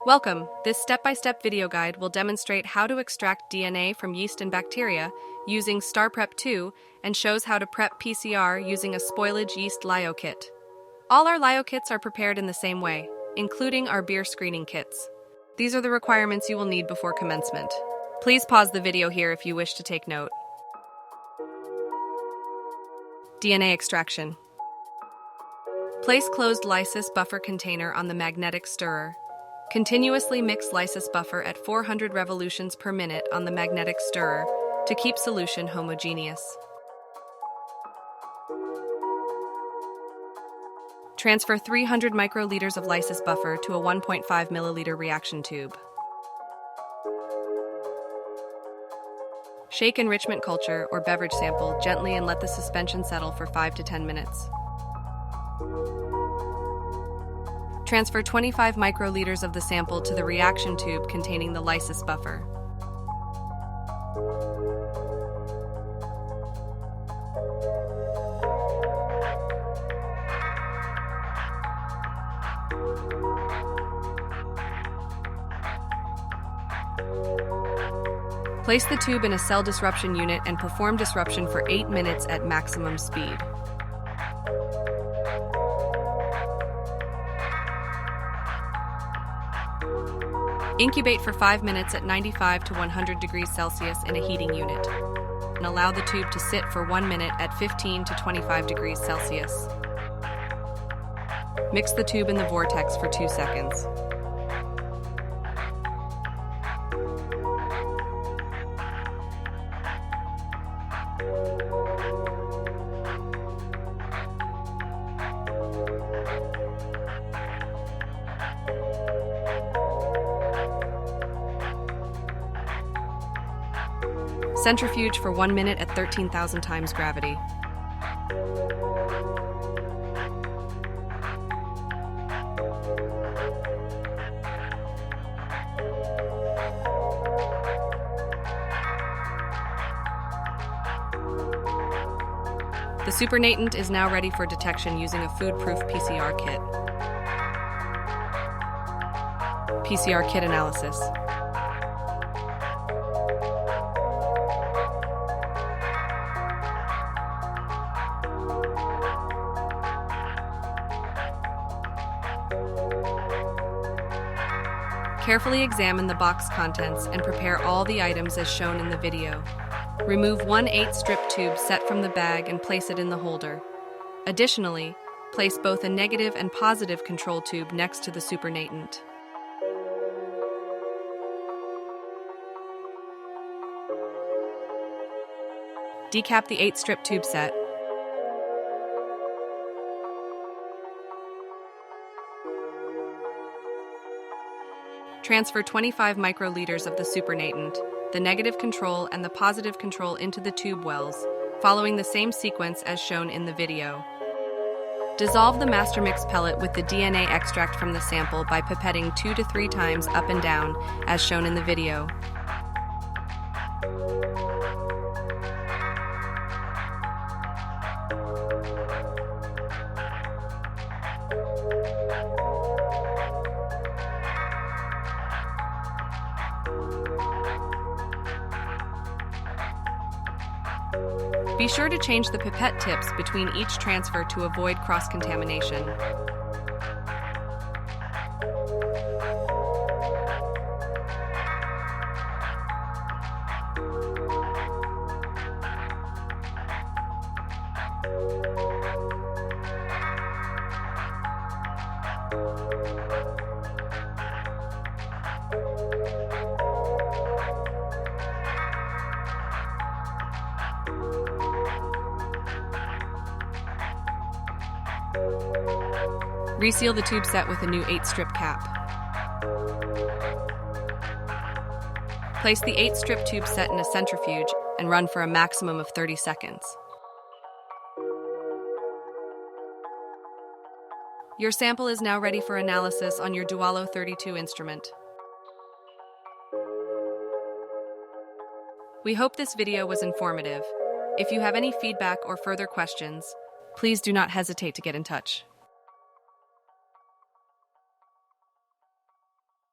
Welcome. This step-by-step video guide will demonstrate how to extract DNA from yeast and bacteria using StarPrep 2 and shows how to prep PCR using a spoilage yeast Lyokit. All our Lyokits are prepared in the same way, including our beer screening kits. These are the requirements you will need before commencement. Please pause the video here if you wish to take note. DNA extraction. Place closed lysis buffer container on the magnetic stirrer. Continuously mix lysis buffer at 400 revolutions per minute on the magnetic stirrer to keep solution homogeneous. Transfer 300 microliters of lysis buffer to a 1.5 milliliter reaction tube. Shake enrichment culture or beverage sample gently and let the suspension settle for 5 to 10 minutes. Transfer 25 microliters of the sample to the reaction tube containing the lysis buffer. Place the tube in a cell disruption unit and perform disruption for 8 minutes at maximum speed. Incubate for 5 minutes at 95 to 100 degrees Celsius in a heating unit, and allow the tube to sit for 1 minute at 15 to 25 degrees Celsius. Mix the tube in the vortex for 2 seconds. Centrifuge for 1 minute at 13,000 times gravity. The supernatant is now ready for detection using a food-proof PCR kit. PCR kit analysis. Carefully examine the box contents and prepare all the items as shown in the video. Remove 1/8 strip tube set from the bag and place it in the holder. Additionally, place both a negative and positive control tube next to the supernatant. Decap the 8 strip tube set. Transfer 25 microliters of the supernatant, the negative control and the positive control into the tube wells, following the same sequence as shown in the video. Dissolve the master mix pellet with the DNA extract from the sample by pipetting 2 to 3 times up and down, as shown in the video. Be sure to change the pipette tips between each transfer to avoid cross-contamination. Reseal the tube set with a new 8-strip cap. Place the 8-strip tube set in a centrifuge and run for a maximum of 30 seconds. Your sample is now ready for analysis on your Dualo 32 instrument. We hope this video was informative. If you have any feedback or further questions, please do not hesitate to get in touch.